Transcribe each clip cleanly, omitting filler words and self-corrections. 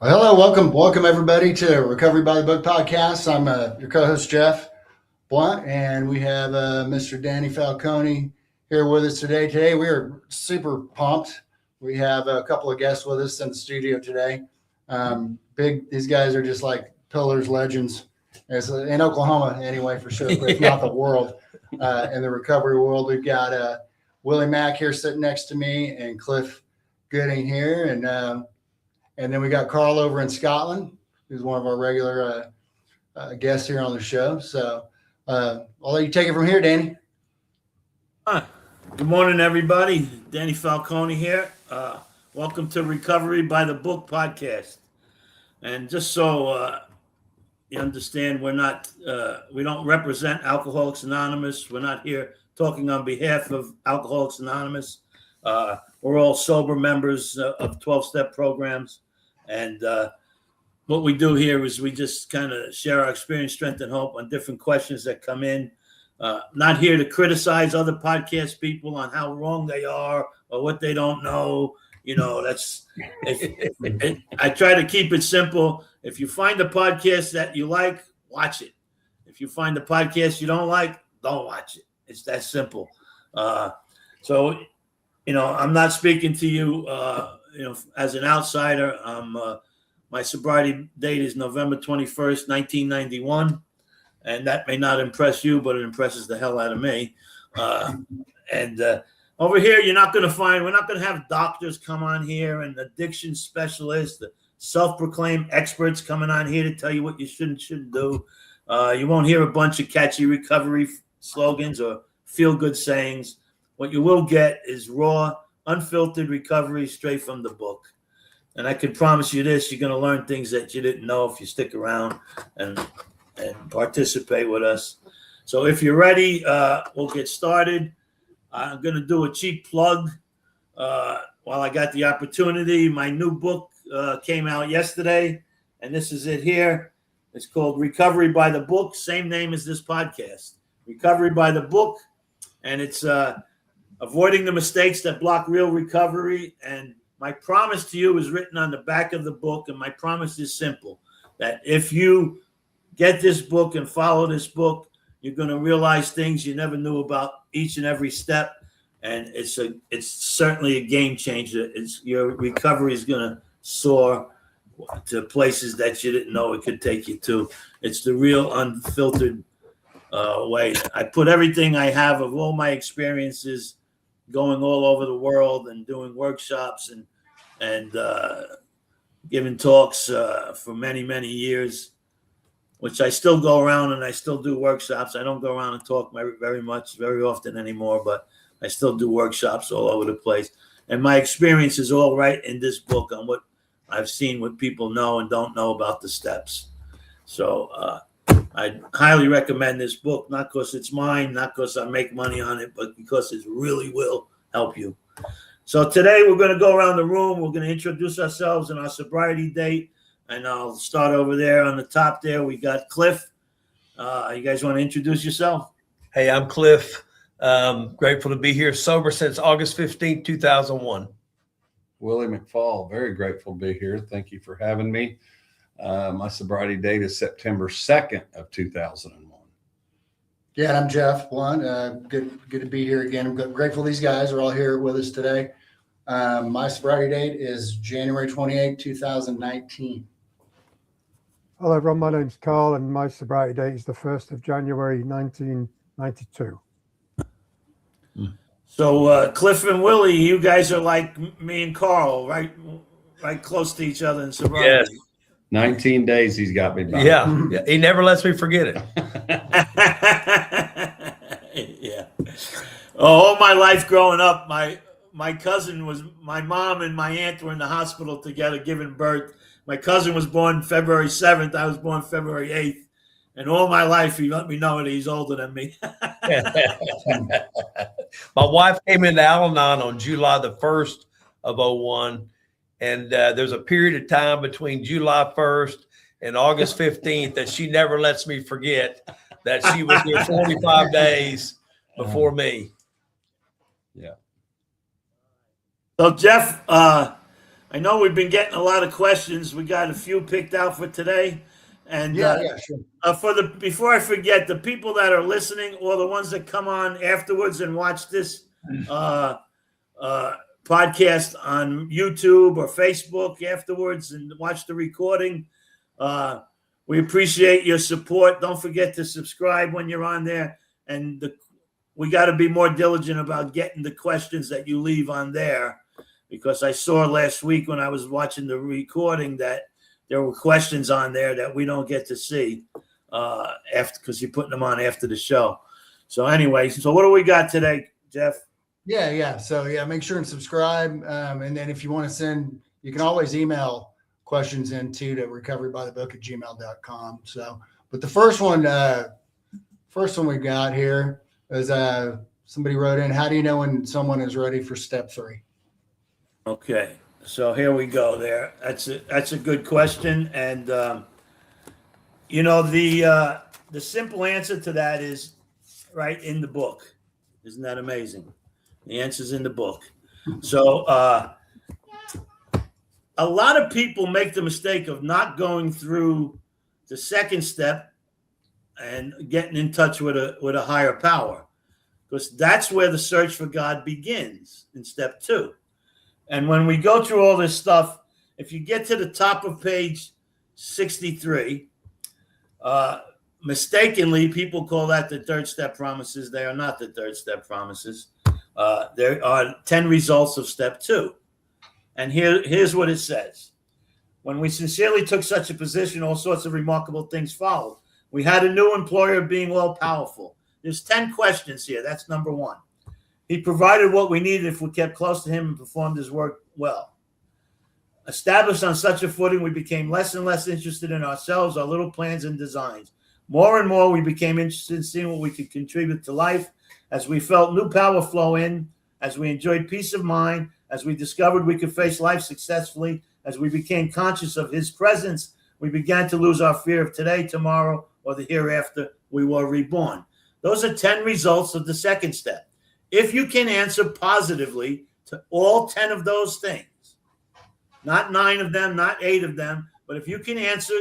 Well, hello, welcome everybody to Recovery by the Book podcast. I'm your co-host Jeff Blunt, and we have Mr. Danny Falcone here with us today. Today we are super pumped. We have a couple of guests with us in the studio today. These guys are just like pillars, legends, in Oklahoma anyway, for sure, but if not the world. In the recovery world, we've got Willie Mack here sitting next to me, and Cliff Gooding here, and then we got Carl over in Scotland, who's one of our regular guests here on the show. So I'll let you take it from here, Danny. Good morning, everybody. Danny Falcone here. Welcome to Recovery by the Book podcast. And just so you understand, we don't represent Alcoholics Anonymous. We're not here talking on behalf of Alcoholics Anonymous. We're all sober members of 12-step programs. And what we do here is we just kind of share our experience, strength, and hope on different questions that come in. Not here to criticize other podcast people on how wrong they are or what they don't know. You know, I try to keep it simple. If you find a podcast that you like, watch it. If you find a podcast you don't like, don't watch it. It's that simple. So, I'm not speaking to you, as an outsider. My sobriety date is November 21st, 1991. And that may not impress you, but it impresses the hell out of me. Over here, we're not going to have doctors come on here and addiction specialists, the self-proclaimed experts coming on here to tell you what you shouldn't do. You won't hear a bunch of catchy recovery slogans or feel-good sayings. What you will get is raw, unfiltered recovery straight from the book. And I can promise you this, you're going to learn things that you didn't know if you stick around and participate with us. So if you're ready, we'll get started. I'm going to do a cheap plug while I got the opportunity. My new book came out yesterday, and this is it here. It's called Recovery by the Book, same name as this podcast. Recovery by the Book, and it's avoiding the mistakes that block real recovery. And my promise to you is written on the back of the book, and my promise is simple, that if you get this book and follow this book, you're going to realize things you never knew about each and every step, and it's certainly a game changer. Your recovery is going to soar to places that you didn't know it could take you to. It's the real unfiltered way. I put everything I have of all my experiences going all over the world and doing workshops and giving talks for many, many years, which I still go around and I still do workshops. I don't go around and talk very often anymore, but I still do workshops all over the place. And my experience is all right in this book on what I've seen, what people know and don't know about the steps. So I highly recommend this book, not because it's mine, not because I make money on it, but because it really will help you. So today we're going to go around the room. We're going to introduce ourselves and our sobriety date. And I'll start over there on the top there. We got Cliff. You guys want to introduce yourself? Hey, I'm Cliff. Grateful to be here. Sober since August 15, 2001. Willie McFall. Very grateful to be here. Thank you for having me. My sobriety date is September 2nd of 2001. Yeah, I'm Jeff Blunt. Good to be here again. I'm grateful these guys are all here with us today. My sobriety date is January 28, 2019. Hello, everyone. My name's Carl, and my sobriety date is the 1st of January, 1992. So Cliff and Willie, you guys are like me and Carl, right close to each other in sobriety. Yes. 19 days he's got me back. Yeah. He never lets me forget it. Yeah. All my life growing up, my cousin was, my mom and my aunt were in the hospital together giving birth. My cousin was born February 7th. I was born February 8th. And all my life, he let me know that he's older than me. My wife came into Al-Anon on July the 1st of 01. And there's a period of time between July 1st and August 15th that she never lets me forget that she was here 45 days before me. Yeah. So Jeff, I know we've been getting a lot of questions. We got a few picked out for today. And Yeah, sure. before I forget, the people that are listening or the ones that come on afterwards and watch this podcast on YouTube or Facebook afterwards and watch the recording, we appreciate your support. Don't forget to subscribe when you're on there. And we got to be more diligent about getting the questions that you leave on there, because I saw last week when I was watching the recording that there were questions on there that we don't get to see after, because you're putting them on after the show. So anyway, so what do we got today, Jeff? Yeah. So make sure and subscribe. And then if you want to send, you can always email questions into to recoverybythebook@gmail.com. So, but the first one we got here is somebody wrote in, how do you know when someone is ready for step 3? Okay. So here we go there. That's a good question. And, the simple answer to that is right in the book. Isn't that amazing? The answer's in the book. So a lot of people make the mistake of not going through the second step and getting in touch with a higher power, because that's where the search for God begins in step 2. And when we go through all this stuff, if you get to the top of page 63, mistakenly, people call that the third step promises. They are not the third step promises. There are 10 results of step 2. And here's what it says. When we sincerely took such a position, all sorts of remarkable things followed. We had a new employer being all powerful. There's 10 questions here. That's number 1. He provided what we needed if we kept close to him and performed his work well. Established on such a footing, we became less and less interested in ourselves, our little plans and designs. More and more, we became interested in seeing what we could contribute to life. As we felt new power flow in, as we enjoyed peace of mind, as we discovered we could face life successfully, as we became conscious of his presence, we began to lose our fear of today, tomorrow, or the hereafter. We were reborn. Those are 10 results of the second step. If you can answer positively to all 10 of those things, not 9 of them, not 8 of them, but if you can answer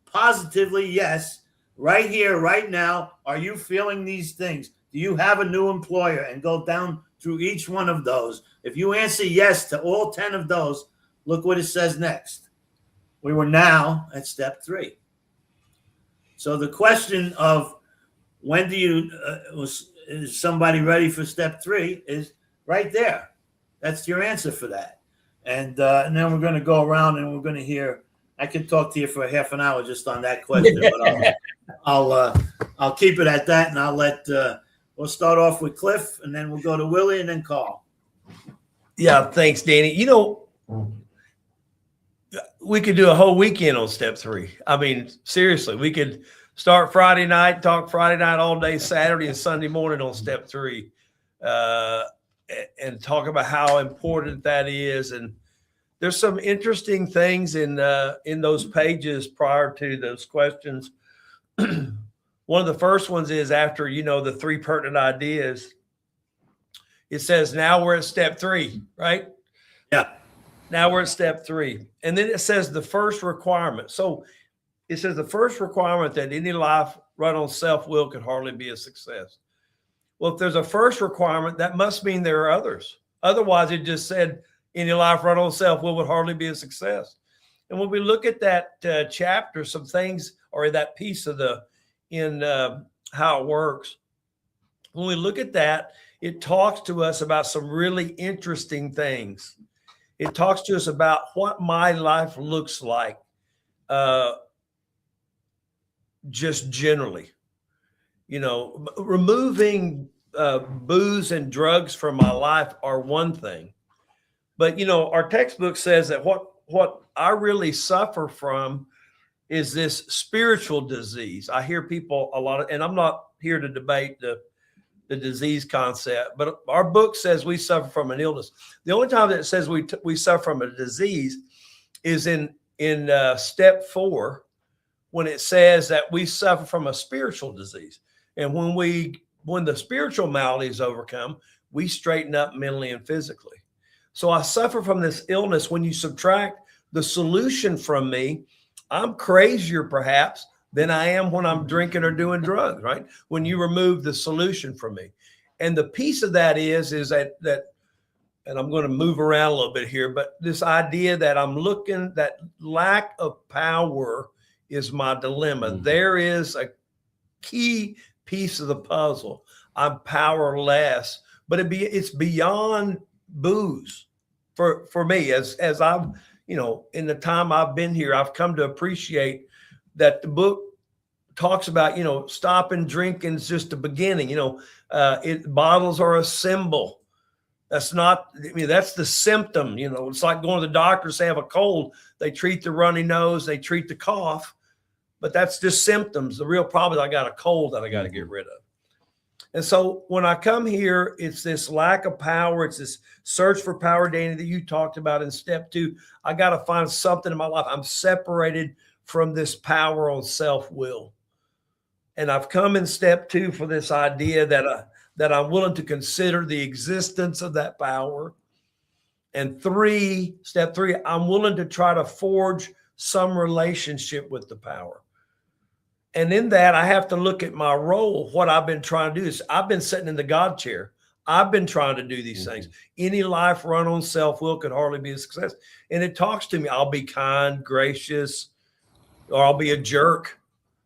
positively, yes, right here, right now, are you feeling these things? Do you have a new employer? And go down through each one of those. If you answer yes to all 10 of those, look what it says next. We were now at step 3. So the question of when do you is somebody ready for step 3 is right there. That's your answer for that. And then we're going to go around and we're going to hear. I could talk to you for a half an hour just on that question, but I'll keep it at that, and I'll let. We'll start off with Cliff, and then we'll go to Willie, and then Carl. Yeah, thanks, Danny. We could do a whole weekend on step 3. I mean, seriously, we could start Friday night, talk Friday night all day, Saturday and Sunday morning on step 3, and talk about how important that is. And there's some interesting things in those pages prior to those questions. One of the first ones is after, the 3 pertinent ideas. It says, now we're at step 3, right? Yeah. Now we're at step 3. And then it says the first requirement. So it says the first requirement that any life run on self-will could hardly be a success. Well, if there's a first requirement, that must mean there are others. Otherwise, it just said any life run on self-will would hardly be a success. And when we look at that chapter, some things, or that piece of how it works, when we look at that, it talks to us about some really interesting things. It talks to us about what my life looks like, just generally. Removing booze and drugs from my life are one thing. But, our textbook says that what I really suffer from is this spiritual disease. I hear people a lot, and I'm not here to debate the disease concept, but our book says we suffer from an illness. The only time that it says we suffer from a disease is in step 4, when it says that we suffer from a spiritual disease. And when the spiritual malady is overcome, we straighten up mentally and physically. So I suffer from this illness. When you subtract the solution from me, I'm crazier perhaps than I am when I'm drinking or doing drugs, right? When you remove the solution from me. And the piece of that is that, and I'm going to move around a little bit here, but this idea that I'm looking, that lack of power is my dilemma. Mhm. There is a key piece of the puzzle. I'm powerless, but it's beyond booze for me. As I've, in the time I've been here, I've come to appreciate that the book talks about, stopping drinking is just the beginning. Bottles are a symbol. That's not, that's the symptom. It's like going to the doctor, say I have a cold. They treat the runny nose, they treat the cough, but that's just symptoms. The real problem is I got a cold that I got to get rid of. And so when I come here, it's this lack of power. It's this search for power, Danny, that you talked about in step 2. I got to find something in my life. I'm separated from this power on self-will. And I've come in step 2 for this idea that I'm willing to consider the existence of that power. And step 3, I'm willing to try to forge some relationship with the power. And in that, I have to look at my role. What I've been trying to do is I've been sitting in the God chair. I've been trying to do these things. Any life run on self-will could hardly be a success. And it talks to me, I'll be kind, gracious, or I'll be a jerk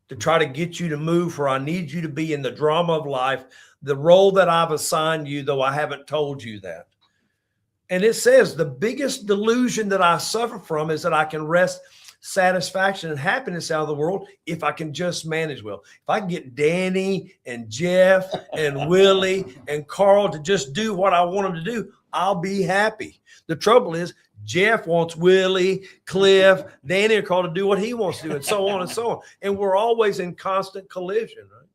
to try to get you to move where I need you to be in the drama of life, the role that I've assigned you, though I haven't told you that. And it says the biggest delusion that I suffer from is that I can wrest satisfaction and happiness out of the world if I can just manage well. If I can get Danny and Jeff and Willie and Carl to just do what I want them to do, I'll be happy. The trouble is Jeff wants Willie, Cliff, Danny, and Carl to do what he wants to do, and so on and so on. And we're always in constant collision, right?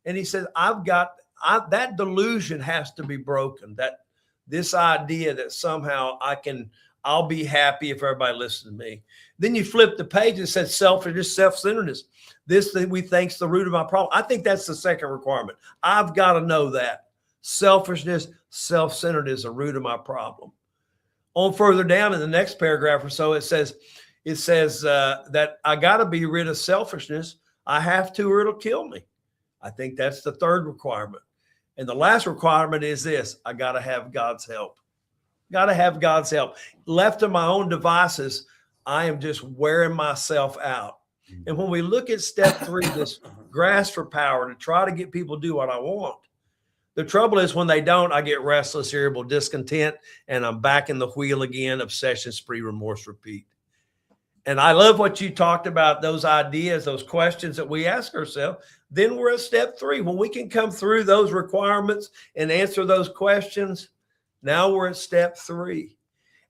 And he says, that delusion has to be broken. That this idea that somehow I'll be happy if everybody listens to me. Then you flip the page and says selfishness, self-centeredness. This thing we think's the root of my problem. I think that's the second requirement. I've got to know that selfishness, self-centeredness is the root of my problem. On further down in the next paragraph or so, it says that I got to be rid of selfishness. I have to, or it'll kill me. I think that's the third requirement. And the last requirement is this: I got to have God's help. Got to have God's help. Left to my own devices, I am just wearing myself out. And when we look at step 3, this grasp for power to try to get people to do what I want, the trouble is when they don't, I get restless, irritable, discontent, and I'm back in the wheel again, obsession, spree, remorse, repeat. And I love what you talked about, those ideas, those questions that we ask ourselves. Then we're at step 3. When we can come through those requirements and answer those questions, now we're at step 3.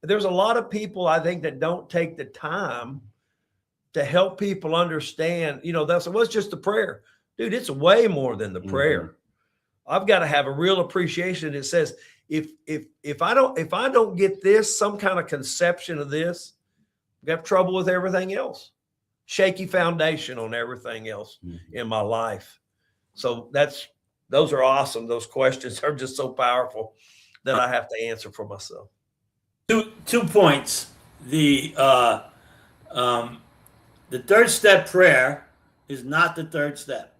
There's a lot of people, I think, that don't take the time to help people understand, that's what's just the prayer. Dude, it's way more than the prayer. I've got to have a real appreciation. It says, if I don't get this, some kind of conception of this, I have trouble with everything else. Shaky foundation on everything else in my life. So those are awesome. Those questions are just so powerful that I have to answer for myself. 2 points. The third step prayer is not the third step.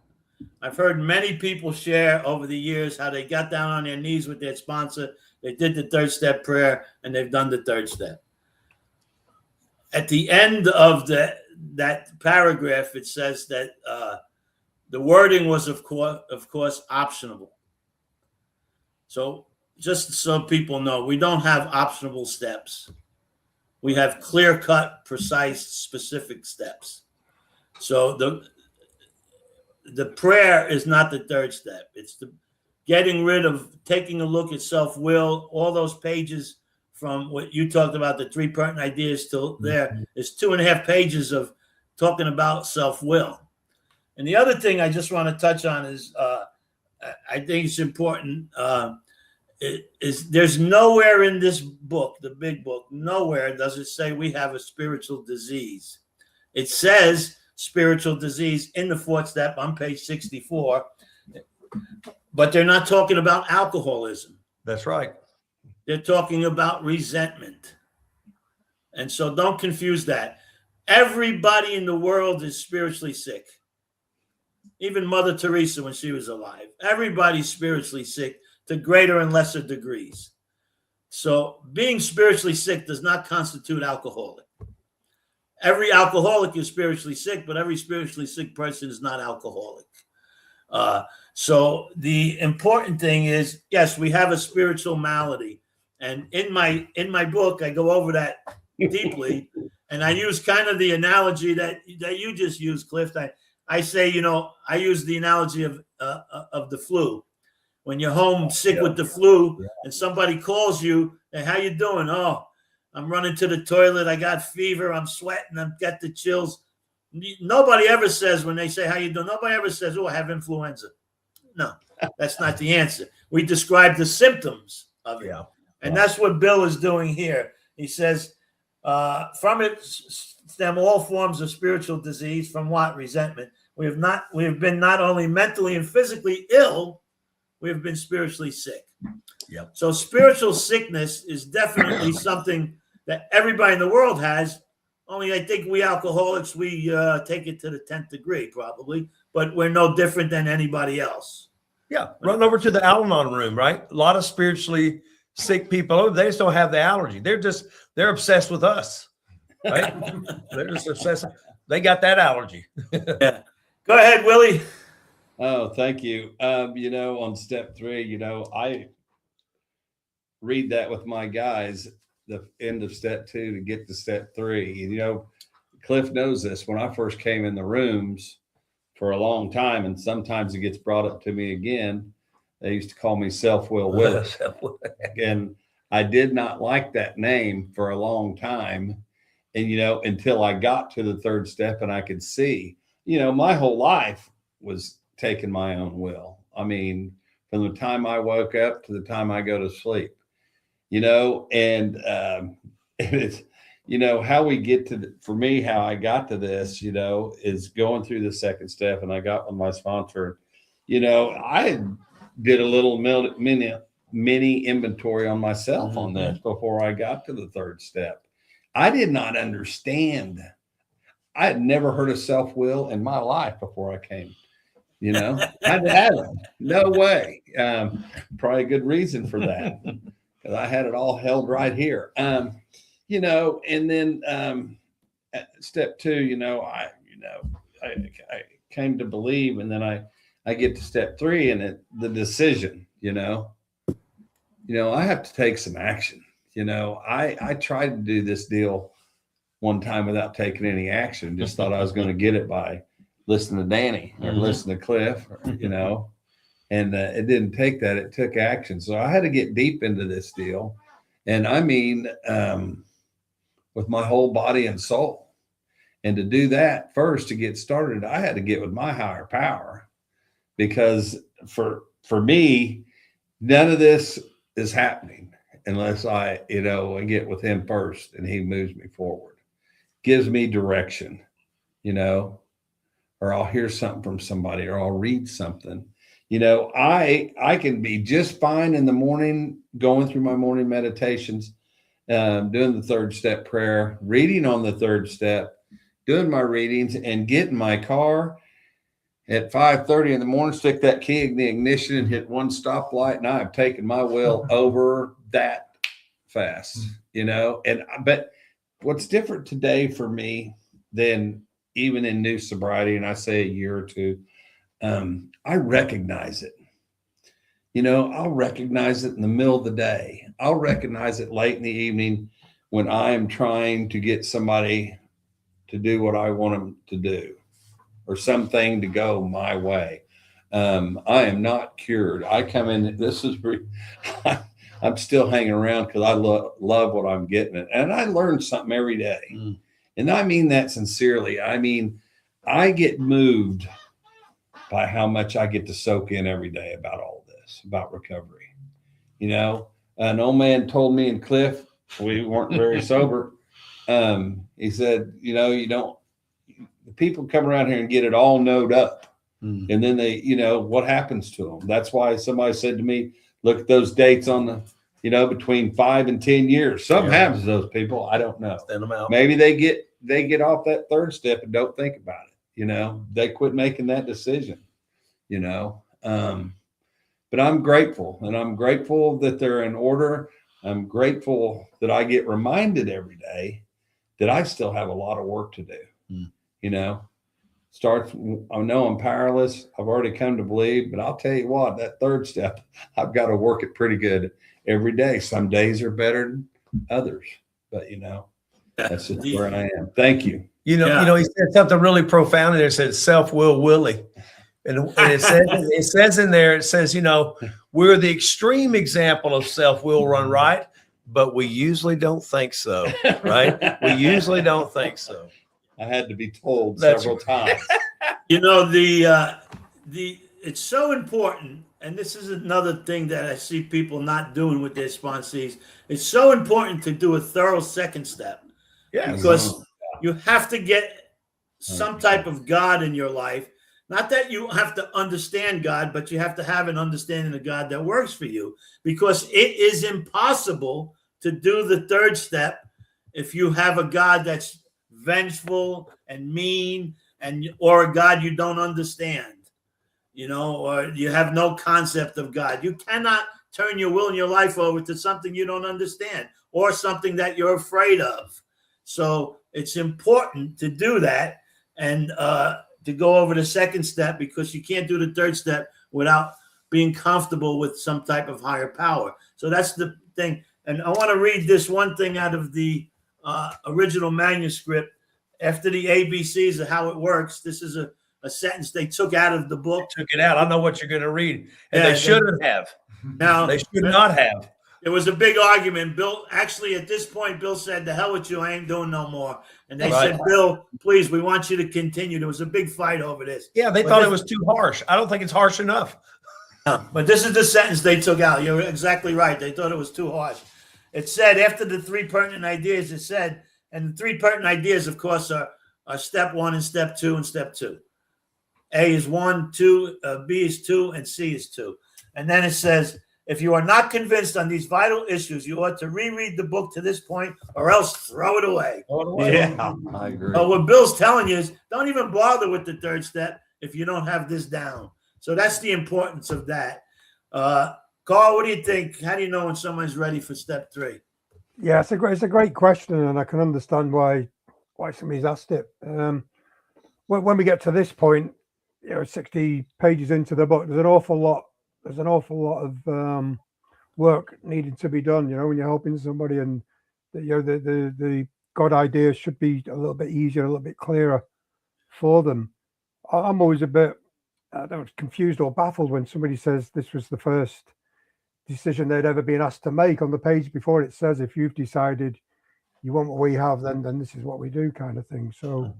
I've heard many people share over the years how they got down on their knees with their sponsor. They did the third step prayer and they've done the third step. At the end of that paragraph, it says that the wording was, of course, optional. So just so people know, we don't have optional steps. We have clear-cut, precise, specific steps. So the prayer is not the third step. It's the getting rid of, taking a look at self-will. All those pages from what you talked about, the 3 pertinent ideas till there, is 2.5 pages of talking about self-will. And the other thing I just want to touch on is, I think it's important, is there's nowhere in this book, the big book, nowhere does it say we have a spiritual disease. It says spiritual disease in the 4th step on page 64, but they're not talking about alcoholism. That's right. They're talking about resentment. And so don't confuse that. Everybody in the world is spiritually sick. Even Mother Teresa when she was alive. Everybody's spiritually sick to greater and lesser degrees. So being spiritually sick does not constitute alcoholic. Every alcoholic is spiritually sick, but every spiritually sick person is not alcoholic. So the important thing is, yes, we have a spiritual malady. And in my book, I go over that deeply. And I use kind of the analogy that you just used, Cliff. I say, I use the analogy of the flu. When you're home sick with the flu and somebody calls you, hey, how you doing? Oh, I'm running to the toilet. I got fever. I'm sweating. I've got the chills. Nobody ever says when they say, how you doing? Nobody ever says, oh, I have influenza. No, that's not the answer. We describe the symptoms of it. Yeah. And that's what Bill is doing here. He says, from it stem all forms of spiritual disease. From what? Resentment. We have been not only mentally and physically ill, we have been spiritually sick. Yep. So spiritual sickness is definitely something that everybody in the world has. Only I think we alcoholics, we take it to the 10th degree probably, but we're no different than anybody else. Yeah. Run over to the Al-Anon room, right? A lot of spiritually sick people, they just don't have the allergy. They're obsessed with us, right? They're just obsessed. They got that allergy. Yeah. Go ahead, Willie. Oh, thank you. On step 3, I read that with my guys, the end of step 2 to get to step 3. And, Cliff knows this. When I first came in the rooms for a long time, and sometimes it gets brought up to me again, they used to call me Self-Will Willie. And I did not like that name for a long time. And, until I got to the 3rd step and I could see, my whole life was taking my own will. I mean, from the time I woke up to the time I go to sleep, and it's, how we get to, for me, how I got to this, is going through the 2nd step. And I got with my sponsor, I did a little mini inventory on myself on this before I got to the 3rd step. I did not understand. I had never heard of self-will in my life before I came. I hadn't. No way. Probably a good reason for that, because I had it all held right here. And then at step 2, I came to believe, and then I get to step 3, and the decision. I have to take some action. I tried to do this deal one time without taking any action. Just thought I was going to get it by listening to Danny or listening to Cliff, and it didn't take that. It took action. So I had to get deep into this deal. And I mean, with my whole body and soul. And to do that first, to get started, I had to get with my higher power, because for me, none of this is happening unless I get with him first and he moves me forward, gives me direction, or I'll hear something from somebody, or I'll read something. I can be just fine in the morning, going through my morning meditations, doing the 3rd step prayer, reading on the 3rd step, doing my readings, and get in my car at 5:30 in the morning, stick that key in the ignition and hit one stoplight, and I've taken my will over that fast, but what's different today for me than even in new sobriety, and I say a year or 2, I recognize it. I'll recognize it in the middle of the day. I'll recognize it late in the evening when I am trying to get somebody to do what I want them to do, or something to go my way. I am not cured. I come in, I'm still hanging around because I love what I'm getting. And I learn something every day. And I mean that sincerely. I mean, I get moved by how much I get to soak in every day about all this, about recovery. An old man told me, and Cliff, we weren't very sober. He said, the people come around here and get it all knowed up. And then they, what happens to them? That's why somebody said to me, look at those dates on between 5 and 10 years. Something Yeah. happens to those people. I don't know. Send them out. Maybe they get off that third step and don't think about it. They quit making that decision, but I'm grateful, and I'm grateful that they're in order. I'm grateful that I get reminded every day that I still have a lot of work to do. I know I'm powerless. I've already come to believe, but I'll tell you what, that third step, I've got to work it pretty good every day. Some days are better than others, but that's just where I am. Thank you. He said something really profound in there. It said self-will Willie. And it says in there, it says, we're the extreme example of self-will run right, but we usually don't think so, right? We usually don't think so. I had to be told several times. It's so important, and this is another thing that I see people not doing with their sponsees. It's so important to do a thorough second step. Yeah, because you have to get some type of God in your life. Not that you have to understand God, but you have to have an understanding of God that works for you, because it is impossible to do the third step if you have a God that's vengeful and mean, or a God you don't understand, or you have no concept of God. You cannot turn your will and your life over to something you don't understand or something that you're afraid of. So it's important to do that and to go over the second step, because you can't do the third step without being comfortable with some type of higher power. So that's the thing. And I want to read this one thing out of the original manuscript. After the ABCs of how it works, this is a sentence they took out of the book. Took it out. I know what you're going to read. And they shouldn't have. Now, they should not have. There was a big argument. Bill, actually, at this point, Bill said, "The hell with you, I ain't doing no more." And they said, "Bill, please, we want you to continue." There was a big fight over this. Yeah, they thought it was too harsh. I don't think it's harsh enough. But this is the sentence they took out. You're exactly right. They thought it was too harsh. It said, after the three pertinent ideas, it said, and the three pertinent ideas, of course, are step 1 and step 2 and step 2. A is 1, 2, B is 2, and C is 2. And then it says, if you are not convinced on these vital issues, you ought to reread the book to this point or else throw it away. Yeah, I agree. What Bill's telling you is don't even bother with the third step if you don't have this down. So that's the importance of that. Carl, what do you think? How do you know when someone's ready for step 3? Yeah, it's a great question, and I can understand why somebody's asked it. When we get to this point, 60 pages into the book, there's an awful lot of work needed to be done. When you're helping somebody, and the God ideas should be a little bit easier, a little bit clearer for them. I'm always a bit confused or baffled when somebody says this was the first decision they'd ever been asked to make. On the page before it says, if you've decided you want what we have, then this is what we do, kind of thing. So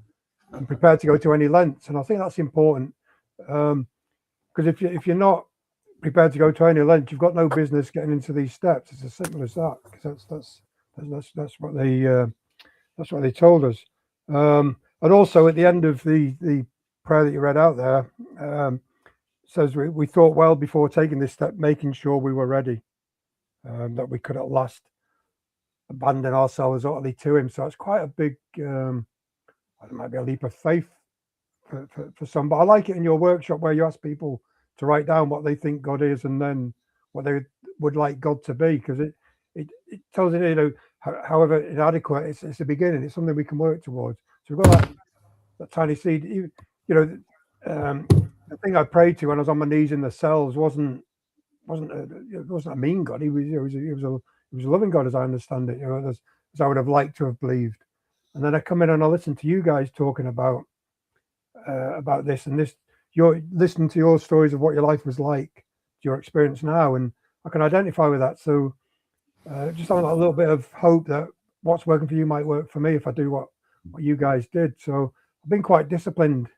I'm prepared to go to any lengths, and I think that's important, because if you're not prepared to go to any length, you've got no business getting into these steps. It's as simple as that, because that's what they told us. And also at the end of the prayer that you read out there, says we thought well before taking this step, making sure we were ready, that we could at last abandon ourselves utterly to him. So it's quite a big, it might be a leap of faith for some, but I like it in your workshop where you ask people to write down what they think God is and then what they would like God to be, because it tells you, however inadequate, it's a beginning. It's something we can work towards. So we've got that tiny seed. The thing I prayed to when I was on my knees in the cells wasn't a mean God. He was a loving God, as I understand it. As I would have liked to have believed. And then I come in and I listen to you guys talking about this and this. You're listening to your stories of what your life was like, your experience now, and I can identify with that. So just having a little bit of hope that what's working for you might work for me if I do what you guys did. So I've been quite disciplined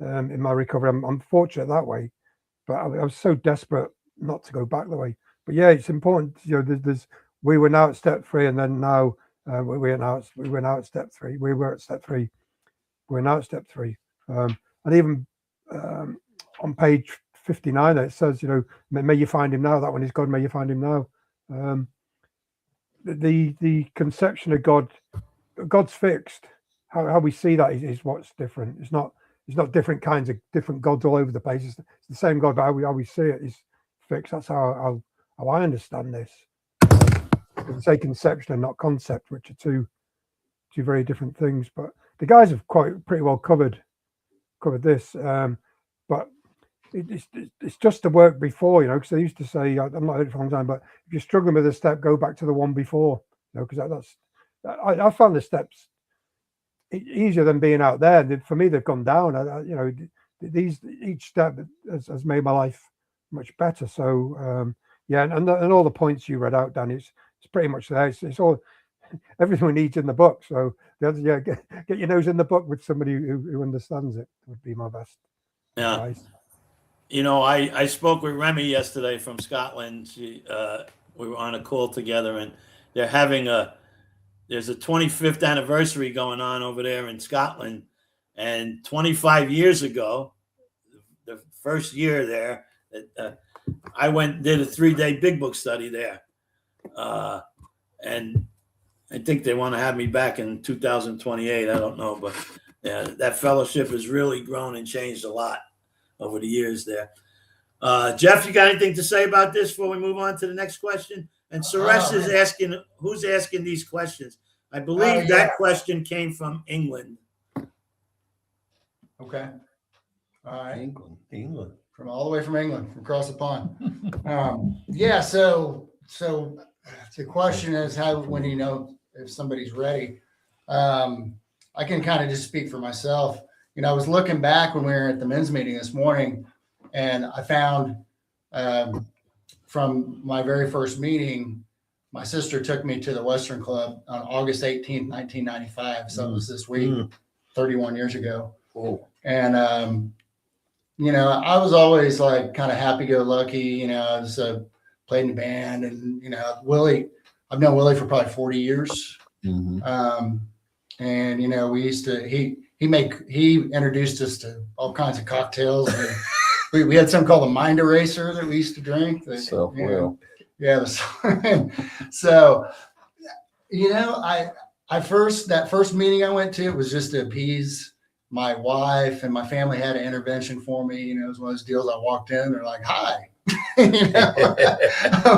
in my recovery. I'm fortunate that way, but I was so desperate not to go back that way. But yeah, it's important. We were now at step 3, and then now we were now at step 3. We were at step 3. We're now at step 3. And even on page 59, it says, may you find him now. That one is God. May you find him now. the conception of God's fixed. How we see that is what's different. It's not different kinds of different gods all over the place. It's the same God, but how we see it is fixed. That's how I understand this. I say conception and not concept, which are two very different things. But the guys have pretty well covered this. But it's just the work before, because they used to say, I'm not heard it for a long time, but if you're struggling with a step, go back to the one before. Because I found the steps easier than being out there. For me, they've gone down. Each step has made my life much better. So and all the points you read out, Dan, it's pretty much there. It's all everything we need in the book. So get your nose in the book with somebody who understands it would be my best advice. I spoke with Remy yesterday from Scotland. We were on a call together, and they're having there's a 25th anniversary going on over there in Scotland. And 25 years ago, the first year there, I went and did a 3-day big book study there. And I think they want to have me back in 2028. I don't know, but that fellowship has really grown and changed a lot over the years there. Jeff, you got anything to say about this before we move on to the next question? And Suresh is asking, who's asking these questions? I believe that question came from England. Okay. All right. England. From all the way from England, from across the pond. So the question is, when do you know if somebody's ready? I can kind of just speak for myself. I was looking back when we were at the men's meeting this morning, and I found from my very first meeting, my sister took me to the Western Club on August 18th, 1995. So it was this week, 31 years ago. Cool. And, I was always like kind of happy-go-lucky. I was played in the band, and, Willie, I've known Willie for probably 40 years. Mm-hmm. And, we used to, he introduced us to all kinds of cocktails. And we had something called a Mind Eraser that we used to drink. Yeah. So, that first meeting I went to, it was just to appease my wife, and my family had an intervention for me. It was one of those deals. I walked in, they're like, "Hi." I'm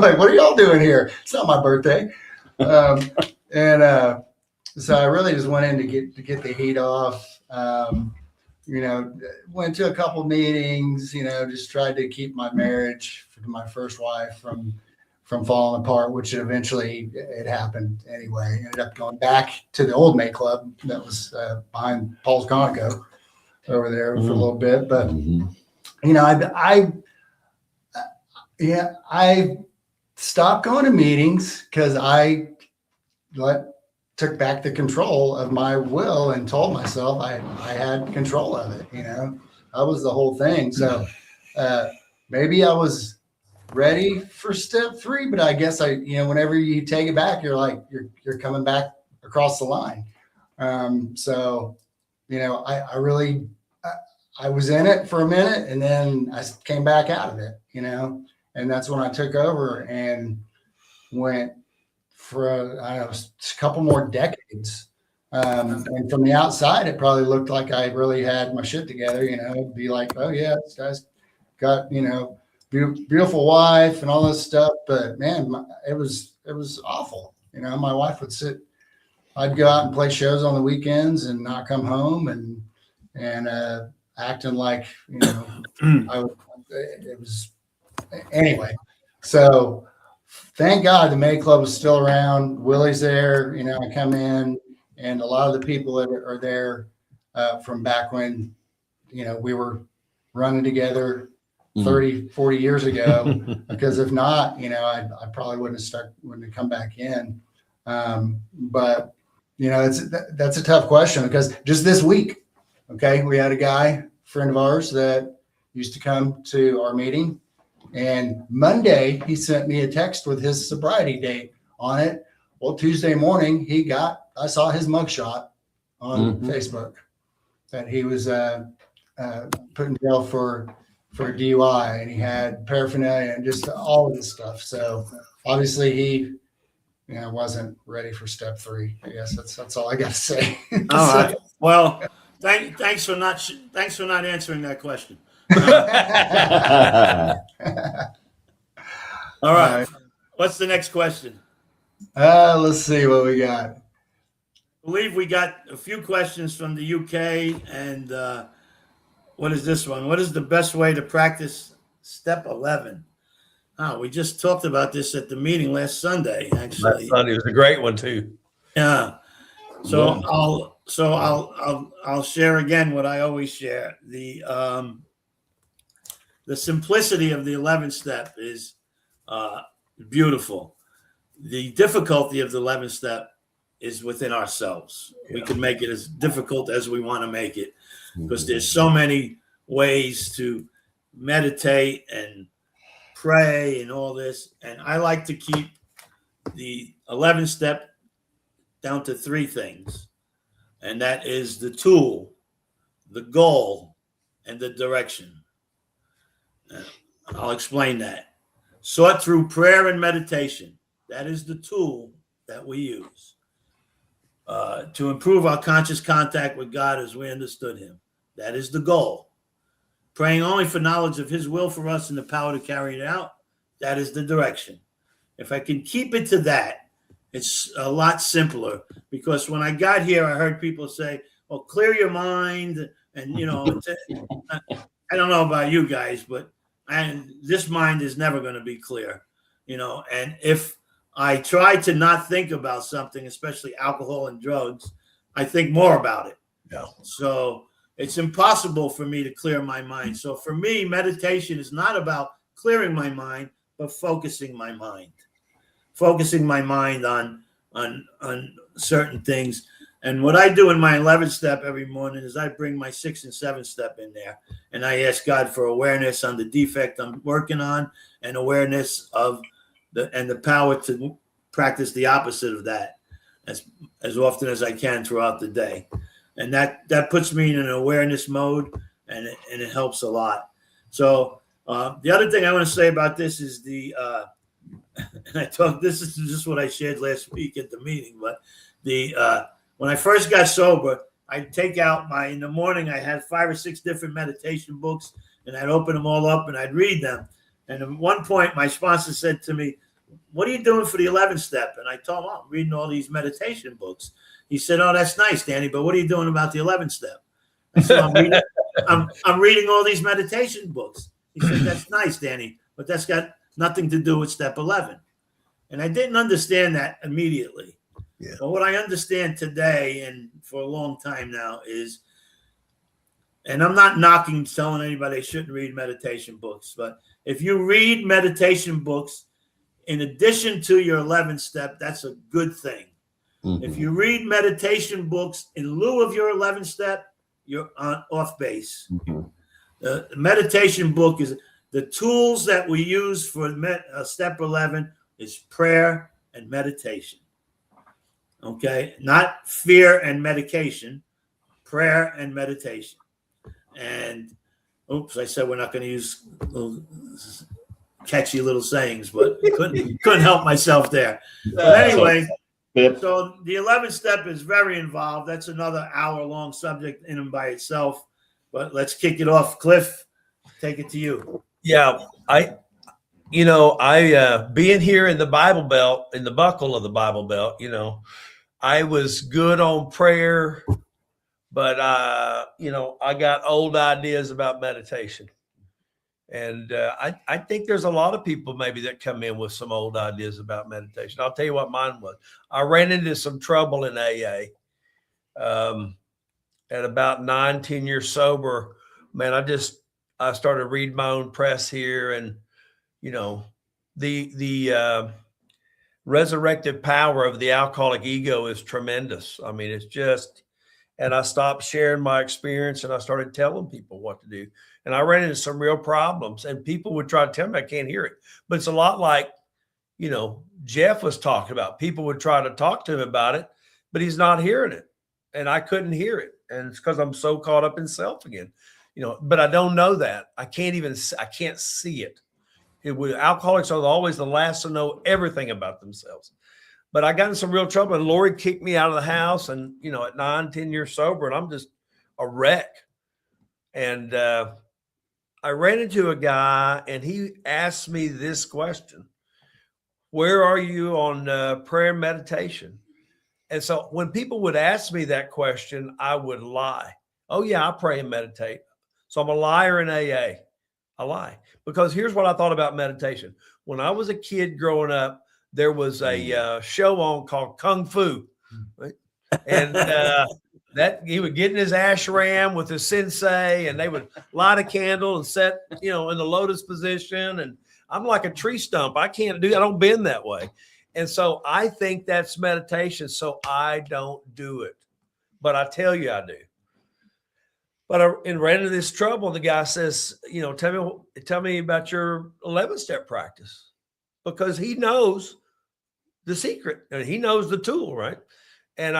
like, "What are y'all doing here? It's not my birthday." So I really just went in to get the heat off. Went to a couple meetings, just tried to keep my marriage to my first wife from falling apart, which eventually it happened anyway. Ended up going back to the old May Club that was behind Paul's Conoco over there for a little bit. But, I stopped going to meetings because I took back the control of my will and told myself I had control of it. That was the whole thing. So maybe I was ready for step 3, but I guess whenever you take it back, you're like, you're coming back across the line. I really, I was in it for a minute, and then I came back out of it, and that's when I took over and went for a couple more decades. And from the outside, it probably looked like I really had my shit together, be like, "Oh yeah, this guy's got, beautiful wife and all this stuff." But man, it was awful. My wife would I'd go out and play shows on the weekends and not come home, and acting like, it was anyway. So thank God the May Club was still around. Willie's there. I come in, and a lot of the people that are there from back when, we were running together 30, 40 years ago, because if not, I probably wouldn't have come back in. But that's a tough question, because just this week, we had a friend of ours that used to come to our meeting, and Monday he sent me a text with his sobriety date on it. Well, Tuesday morning I saw his mugshot on Facebook that he was put in jail for DUI, and he had paraphernalia and just all of this stuff. So obviously wasn't ready for step 3. I guess that's all I got to say. All right. Well, thanks for not answering that question. All right. What's the next question? Let's see what we got. I believe we got a few questions from the UK. And what is this one? What is the best way to practice step 11? Oh, we just talked about this at the meeting last Sunday, actually. Last Sunday was a great one too. Yeah. So I'll share again what I always share. The simplicity of the 11th step is beautiful. The difficulty of the 11th step is within ourselves. Yeah. We can make it as difficult as we want to make it, because there's so many ways to meditate and pray and all this. And I like to keep the 11th step down to 3 things. And that is the tool, the goal, and the direction. I'll explain that. Sought through prayer and meditation. That is the tool that we use to improve our conscious contact with God as we understood him. That is the goal. Praying only for knowledge of his will for us and the power to carry it out. That is the direction. If I can keep it to that, it's a lot simpler, because when I got here, I heard people say, well, clear your mind. And, I don't know about you guys, but this mind is never going to be clear, and if I try to not think about something, especially alcohol and drugs, I think more about it. Yeah. So it's impossible for me to clear my mind. So for me, meditation is not about clearing my mind, but focusing my mind on certain things. And what I do in my 11th step every morning is I bring my 6th and 7th step in there, and I ask God for awareness on the defect I'm working on, and awareness of the power to practice the opposite of that as often as I can throughout the day. And that puts me in an awareness mode, and it helps a lot. So the other thing I want to say about this is this is just what I shared last week at the meeting, but when I first got sober, I'd take out in the morning, I had 5 or 6 different meditation books, and I'd open them all up and I'd read them. And at one point, my sponsor said to me, what are you doing for the 11th step? And I told him, I'm reading all these meditation books. He said, oh, that's nice, Danny, but what are you doing about the 11th step? I said, I'm reading all these meditation books. He said, that's nice, Danny, but that's got nothing to do with step 11. And I didn't understand that immediately. Yeah. But what I understand today and for a long time now is, and I'm not telling anybody they shouldn't read meditation books, but if you read meditation books in addition to your 11th step, that's a good thing. Mm-hmm. If you read meditation books in lieu of your 11th step, you're off base. Mm-hmm. The meditation book is the tools that we use for step 11 is prayer and meditation. Okay, not fear and medication, prayer and meditation. And I said we're not going to use little catchy little sayings, but couldn't help myself there. But anyway, so the 11th step is very involved. That's another hour-long subject in and by itself. But let's kick it off. Cliff, take it to you. Yeah, I being here in the Bible Belt, in the buckle of the Bible Belt, I was good on prayer, but I got old ideas about meditation. And I think there's a lot of people maybe that come in with some old ideas about meditation. I'll tell you what mine was. I ran into some trouble in AA at about 9-10 years sober. Man, I started reading my own press here, and the resurrective power of the alcoholic ego is tremendous. I mean, it's just, and I stopped sharing my experience and I started telling people what to do. And I ran into some real problems, and people would try to tell me I can't hear it. But it's a lot like, Jeff was talking about. People would try to talk to him about it, but he's not hearing it. And I couldn't hear it. And it's because I'm so caught up in self again, but I don't know that. I can't see it. Alcoholics are always the last to know everything about themselves. But I got in some real trouble, and Lori kicked me out of the house, and, you know, at 9-10 years sober, and I'm just a wreck. And I ran into a guy, and he asked me this question: where are you on prayer and meditation? And so when people would ask me that question, I would lie. Oh yeah, I pray and meditate. So I'm a liar in AA. I lie. Because here's what I thought about meditation. When I was a kid growing up, there was a show on called Kung Fu, right? And that he would get in his ashram with his sensei, and they would light a candle and set, you know, in the lotus position. And I'm like a tree stump. I can't do that. I don't bend that way. And so I think that's meditation. So I don't do it, but I tell you I do. But I ran into this trouble. The guy says, you know, tell me about your 11-step practice, because he knows the secret and he knows the tool, right? And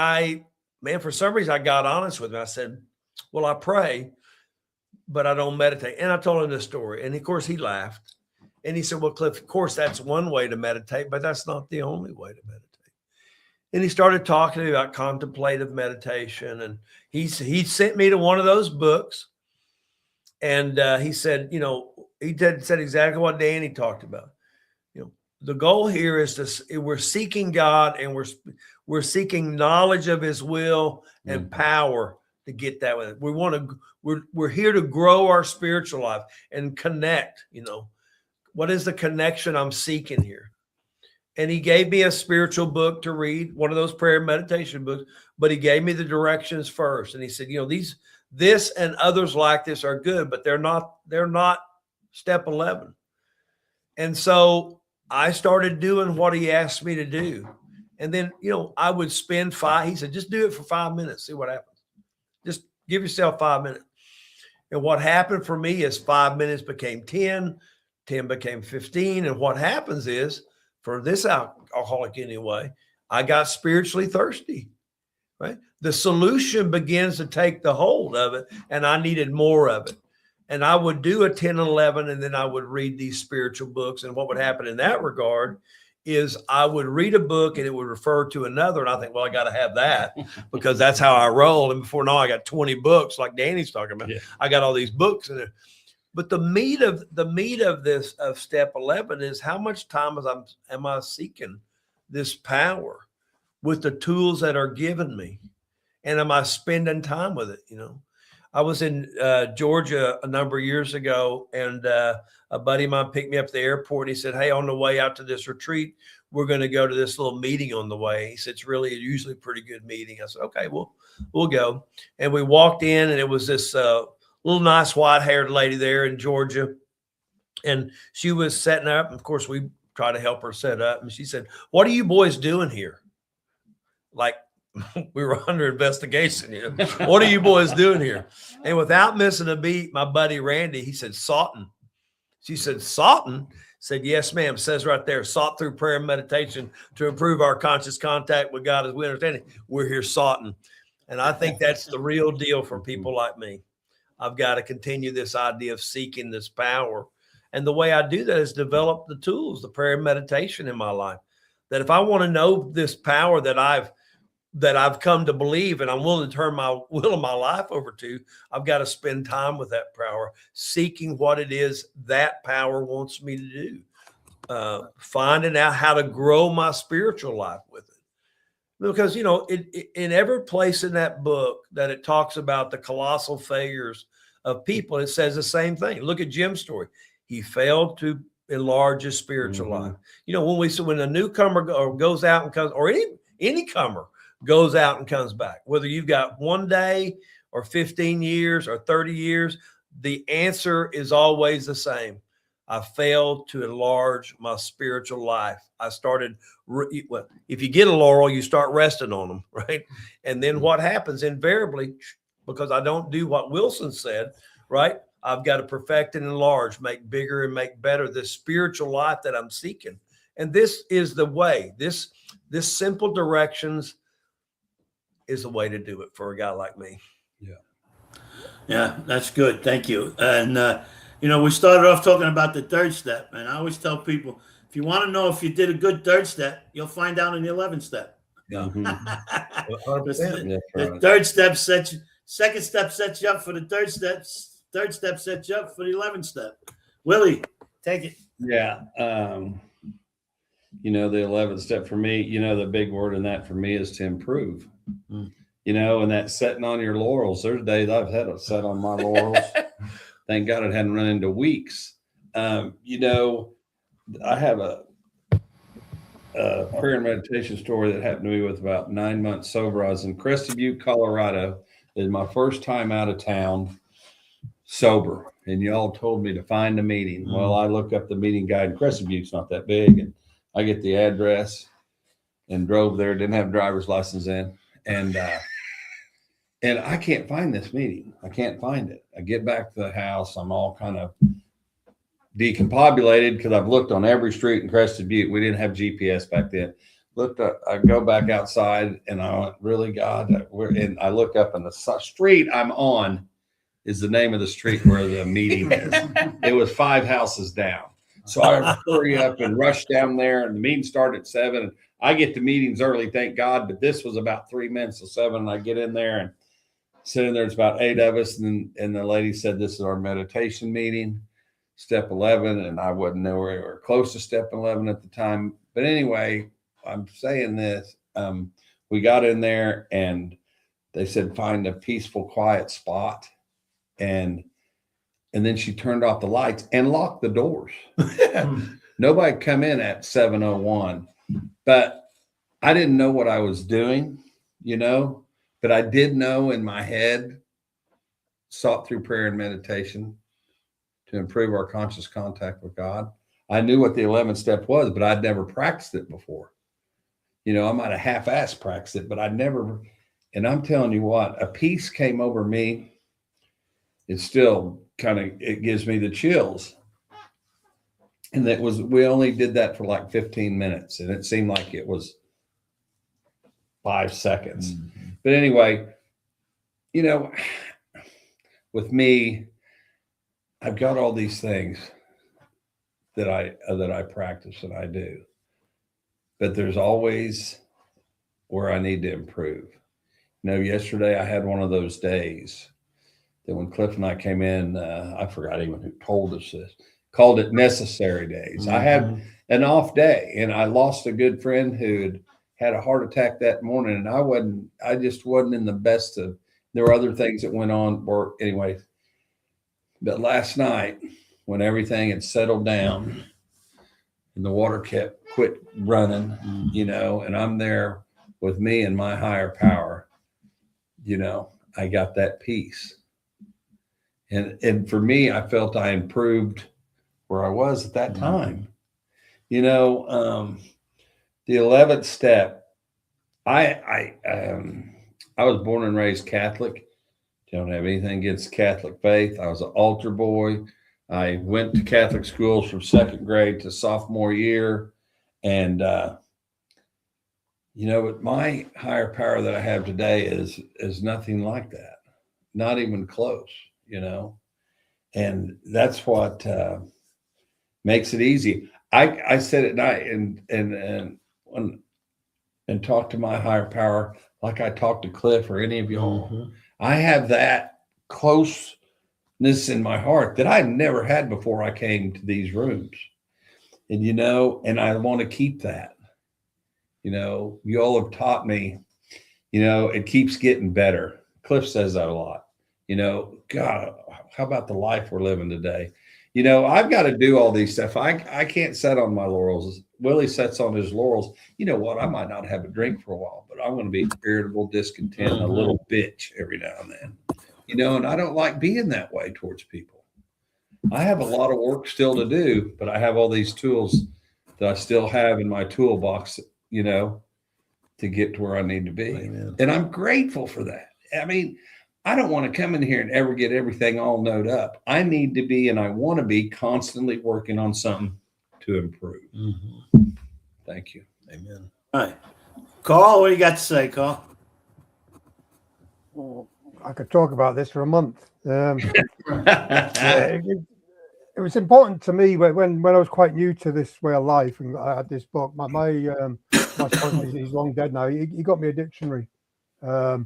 man, for some reason I got honest with him. I said, well, I pray, but I don't meditate. And I told him this story. And of course he laughed. And he said, well, Cliff, of course, that's one way to meditate, but that's not the only way to meditate. And he started talking to me about contemplative meditation. And he sent me to one of those books. And he said, you know, he said exactly what Danny talked about. You know, the goal here is we're seeking God, and we're seeking knowledge of his will and power to get that with it. We're here to grow our spiritual life and connect, you know. What is the connection I'm seeking here? And he gave me a spiritual book to read, one of those prayer and meditation books, but he gave me the directions first. And he said, you know, this and others like this are good, but they're not step 11. And so I started doing what he asked me to do. And then, you know, I would spend he said, just do it for 5 minutes, see what happens. Just give yourself 5 minutes. And what happened for me is 5 minutes became 10 became 15. And what happens is, for this alcoholic anyway, I got spiritually thirsty, right? The solution begins to take the hold of it, and I needed more of it. And I would do a 10 and 11, and then I would read these spiritual books. And what would happen in that regard is I would read a book and it would refer to another. And I think, well, I got to have that because that's how I roll. And before now, I got 20 books like Danny's talking about. Yeah. I got all these books in there. But the meat of this of step 11 is how much time am I seeking this power with the tools that are given me, and am I spending time with it? You know, I was in Georgia a number of years ago, and a buddy of mine picked me up at the airport. And he said, "Hey, on the way out to this retreat, we're going to go to this little meeting on the way." He said, "It's really usually a pretty good meeting." I said, "Okay, we'll go." And we walked in, and it was this little nice white-haired lady there in Georgia. And she was setting up. Of course, we tried to help her set up. And she said, "What are you boys doing here?" Like we were under investigation. You know, "What are you boys doing here?" And without missing a beat, my buddy Randy, he said, "Soughting." She said, "Soughting?" Said, "Yes, ma'am." Says right there, sought through prayer and meditation to improve our conscious contact with God as we understand it. We're here soughting. And I think that's the real deal for people like me. I've got to continue this idea of seeking this power. And the way I do that is develop the tools, the prayer and meditation in my life. That if I want to know this power that I've come to believe and I'm willing to turn my will of my life over to, I've got to spend time with that power, seeking what it is that power wants me to do, finding out how to grow my spiritual life with it. Because, you know, in every place in that book that it talks about the colossal failures of people, it says the same thing. Look at Jim's story. He failed to enlarge his spiritual life. You know, when a newcomer goes out and comes, or any comer goes out and comes back, whether you've got 1 day or 15 years or 30 years, the answer is always the same. I failed to enlarge my spiritual life. I started, if you get a laurel, you start resting on them, right? And then what happens invariably, because I don't do what Wilson said, right? I've got to perfect and enlarge, make bigger and make better this spiritual life that I'm seeking. And this is the way, this simple directions is the way to do it for a guy like me. Yeah, that's good. Thank you. And, you know, we started off talking about the third step, and I always tell people If you want to know if you did a good third step, you'll find out in the 11th step. Yeah. Mhm. The That's the right. third step sets you, second step sets you up for the third step. Third step sets you up for the 11th step. Willie, take it. Yeah. The 11th step for me, the big word in that for me is to improve. Mm. And that setting on your laurels. There's days I've had to set on my laurels. Thank God it hadn't run into weeks. I have a prayer and meditation story that happened to me with about 9 months sober. I was in Crested Butte, Colorado. It was my first time out of town sober. And y'all told me to find a meeting. Well, I looked up the meeting guide, and Crested Butte's not that big. And I get the address and drove there, didn't have a driver's license in. And I can't find this meeting. I can't find it. I get back to the house. I'm all kind of decombobulated because I've looked on every street in Crested Butte. We didn't have GPS back then. I go back outside and I went, really, God? And I look up and the street I'm on is the name of the street where the meeting is. It was 5 houses down. So I hurry up and rush down there, and the meeting started at 7. And I get to meetings early, thank God, but this was about 3 minutes to 7. And I get in there and sitting there, it's about 8 of us. And the lady said, this is our meditation meeting, step 11. And I wasn't nowhere or close to step 11 at the time. But anyway, I'm saying this, we got in there and they said, find a peaceful, quiet spot. And then she turned off the lights and locked the doors. Nobody come in at 7:01, but I didn't know what I was doing, but I did know in my head, sought through prayer and meditation to improve our conscious contact with God. I knew what the 11th step was, but I'd never practiced it before. I might have half-assed practiced it, but I'd never. And I'm telling you what, a peace came over me. It's still it gives me the chills. And we only did that for like 15 minutes, and it seemed like it was 5 seconds. Mm-hmm. But anyway, with me, I've got all these things that I practice and I do, but there's always where I need to improve. Yesterday I had one of those days that when Cliff and I came in, I forgot even who told us this, called it necessary days. Mm-hmm. I had an off day, and I lost a good friend who had a heart attack that morning, and I just wasn't in the best of, there were other things that went on work anyway. But last night, when everything had settled down and the water quit running, and I'm there with me and my higher power, I got that peace. And for me, I felt I improved where I was at that time. The 11th step, I was born and raised Catholic. Don't have anything against Catholic faith. I was an altar boy. I went to Catholic schools from 2nd grade to sophomore year. And, but my higher power that I have today is nothing like that. Not even close. And that's what makes it easy. I sit at night and talk to my higher power like I talk to Cliff or any of y'all. Mm-hmm. I have that closeness in my heart that I never had before I came to these rooms. And and I want to keep that. You all have taught me, it keeps getting better. Cliff says that a lot. God, how about the life we're living today? I've got to do all these stuff. I can't sit on my laurels. Willie sits on his laurels. You know what? I might not have a drink for a while, but I'm going to be irritable, discontent, a little bitch every now and then. And I don't like being that way towards people. I have a lot of work still to do, but I have all these tools that I still have in my toolbox, to get to where I need to be. Amen. And I'm grateful for that. I mean, I don't want to come in here and ever get everything all knowed up. I need to be, and I want to be constantly working on something to improve. Mm-hmm. Thank you. Amen. All right. Carl, what do you got to say, Carl? Well, I could talk about this for a month. it was important to me when I was quite new to this way of life, and I had this book. My son, he's long dead now. He got me a dictionary. I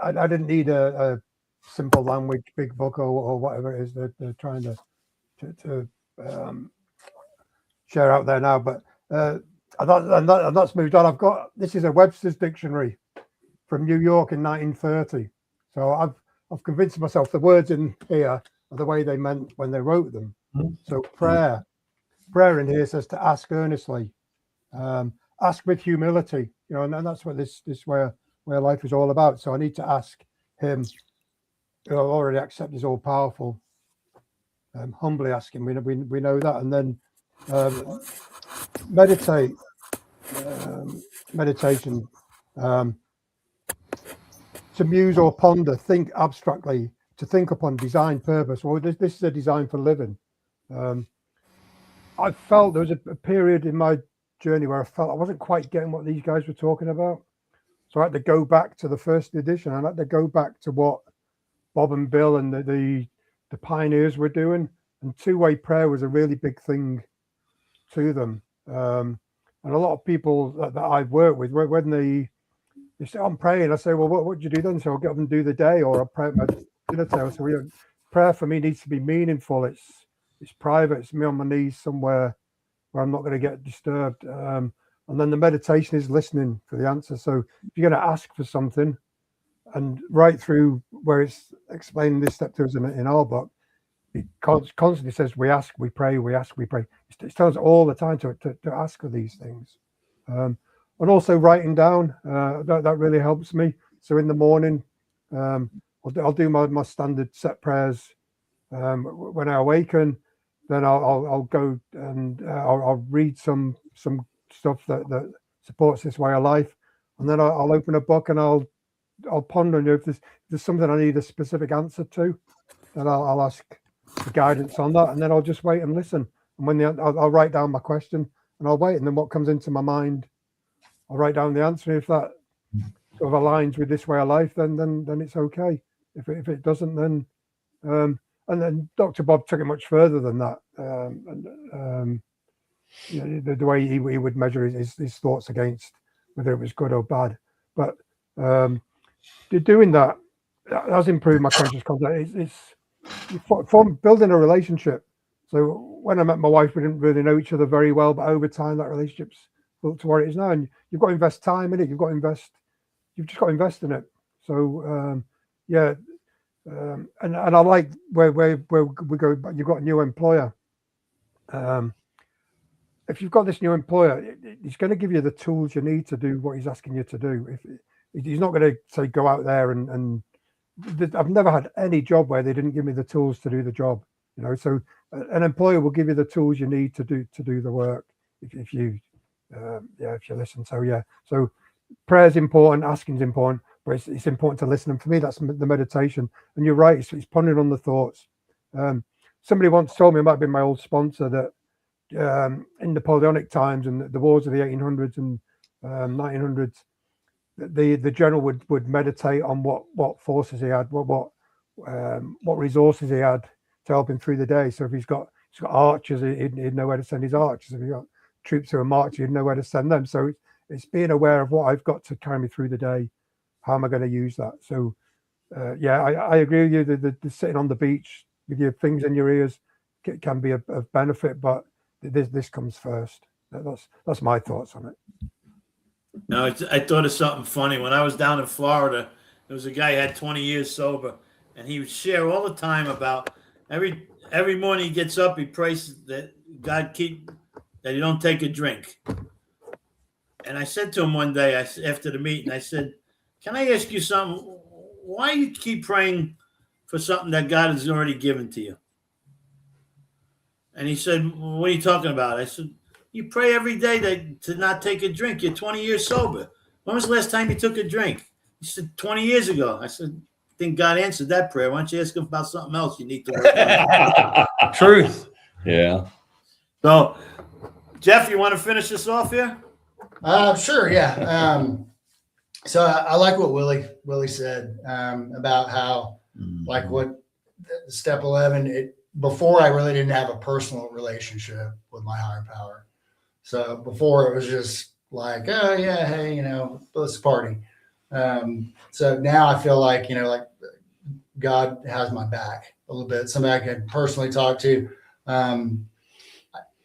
didn't need a simple language big book or whatever it is that they're trying to share out there now. But and that's moved on. This is a Webster's dictionary from New York in 1930. So I've convinced myself the words in here are the way they meant when they wrote them. So prayer in here says to ask earnestly, ask with humility, and that's what this where life is all about. So I need to ask him, who I already accept is all powerful, humbly ask him. We know that, and then meditation, to muse or ponder, think abstractly, to think upon design purpose. Well, this is a design for living. I felt there was a period in my journey where I felt I wasn't quite getting what these guys were talking about. So I had to go back to the first edition. I had to go back to what Bob and Bill and the pioneers were doing. And two-way prayer was a really big thing to them. And a lot of people that I've worked with, when they say, I'm praying, I say, well, what do you do then? So I'll get up and do the day, or I'll pray at my dinner table. So prayer for me needs to be meaningful. It's private. It's me on my knees somewhere where I'm not going to get disturbed. And then the meditation is listening for the answer. So if you're going to ask for something, and right through where it's explaining this step to us in our book, it constantly says we ask, we pray, we ask, we pray. It tells us all the time to ask for these things. And also writing down, that really helps me. So in the morning, I'll do my standard set prayers. When I awaken, then I'll go and I'll read some stuff that supports this way of life, and then I'll open a book and I'll ponder. If there's something I need a specific answer to, then I'll ask for guidance on that, and then I'll just wait and listen. And when I'll write down my question and I'll wait, and then what comes into my mind, I'll write down the answer. If that sort of aligns with this way of life, then it's okay. If it doesn't, then and then Dr. Bob took it much further than that. The way he would measure his thoughts against whether it was good or bad. But doing that has improved my conscious contact. It's from building a relationship. So when I met my wife, we didn't really know each other very well, but over time that relationship's built to where it is now. And you've got to invest time in it. You've just got to invest in it. So and I like where we go. You've got a new employer. If you've got this new employer, he's going to give you the tools you need to do what he's asking you to do. If he's not going to say go out there and I've never had any job where they didn't give me the tools to do the job. So an employer will give you the tools you need to do the work if you listen. So prayer is important, asking is important, but it's important to listen. And for me, that's the meditation. And you're right, it's pondering on the thoughts. Somebody once told me, it might have been my old sponsor, that in Napoleonic times and the wars of the 1800s and 1900s, the general would meditate on what forces he had, what resources he had to help him through the day. So if he's got archers, he'd know where to send his archers. If he's got troops who are marching, he'd know where to send them. So it's being aware of what I've got to carry me through the day. How am I going to use that? So I agree with you. The sitting on the beach with your things in your ears can be of benefit, but this comes first. That's my thoughts on it. No, I thought of something funny. When I was down in Florida, there was a guy who had 20 years sober, and he would share all the time about every morning he gets up, he prays that God keep that he don't take a drink. And I said to him one day, after the meeting, I said, "Can I ask you something? Why do you keep praying for something that God has already given to you?" And he said, "What are you talking about?" I said, "You pray every day to not take a drink. You're 20 years sober. When was the last time you took a drink?" He said, 20 years ago. I said, "I think God answered that prayer. Why don't you ask him about something else you need to work on?" Truth. Yeah. So, Jeff, you want to finish this off here? Sure. Yeah. So I like what Willie said about how, like what step 11, before I really didn't have a personal relationship with my higher power. So before it was just like, oh yeah, hey, you know, let's party. So now I feel like, you know, like God has my back a little bit. Somebody I can personally talk to.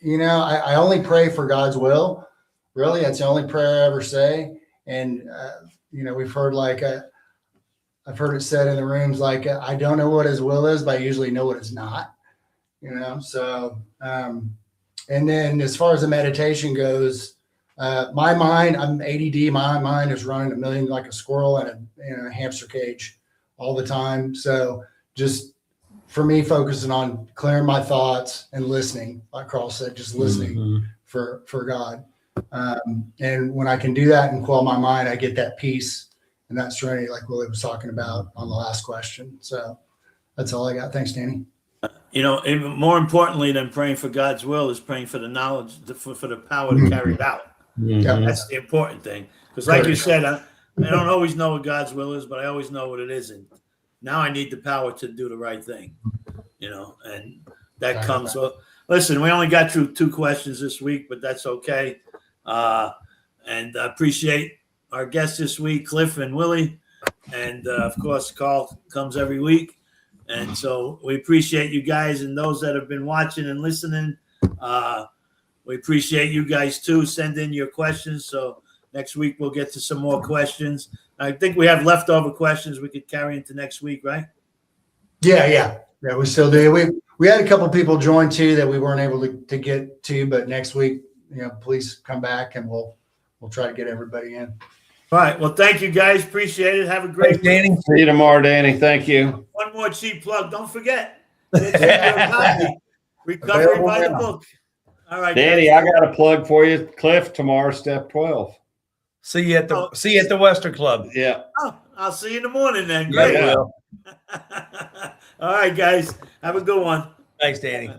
You know, I only pray for God's will. Really, that's the only prayer I ever say. And you know, we've heard like I've heard it said in the rooms like I don't know what His will is, but I usually know what it's not. You know, so and then as far as the meditation goes, my mind, I'm ADD. My mind is running a million like a squirrel in a hamster cage all the time. So just for me, focusing on clearing my thoughts and listening, like Carl said, just listening for God. And when I can do that and quell my mind, I get that peace and that serenity, like Willie was talking about on the last question. So that's all I got. Thanks, Danny. You know, even more importantly than praying for God's will is praying for the knowledge, for the power to carry it out. Yeah. That's the important thing. Because like you said, I don't always know what God's will is, but I always know what it isn't. Now I need the power to do the right thing, you know, and that comes. Well, listen, we only got through 2 questions this week, but that's okay. And I appreciate our guests this week, Cliff and Willie. And of course, Carl comes every week. And so we appreciate you guys and those that have been watching and listening. We appreciate you guys too. Send in your questions. So next week we'll get to some more questions. I think we have leftover questions we could carry into next week, right? Yeah, we still do. We had a couple people join too that we weren't able to get to, but next week, you know, please come back and we'll try to get everybody in. All right. Well, thank you guys. Appreciate it. Have a great Thanks, Danny. See you tomorrow, Danny. Thank you. One more cheap plug. Don't forget. Get your copy. Recovery by the book. All right, Danny, guys. I got a plug for you. Cliff, tomorrow, step 12. See you at the Western Club. Yeah. Oh, I'll see you in the morning then. Yeah, Great. well. All right, guys. Have a good one. Thanks, Danny.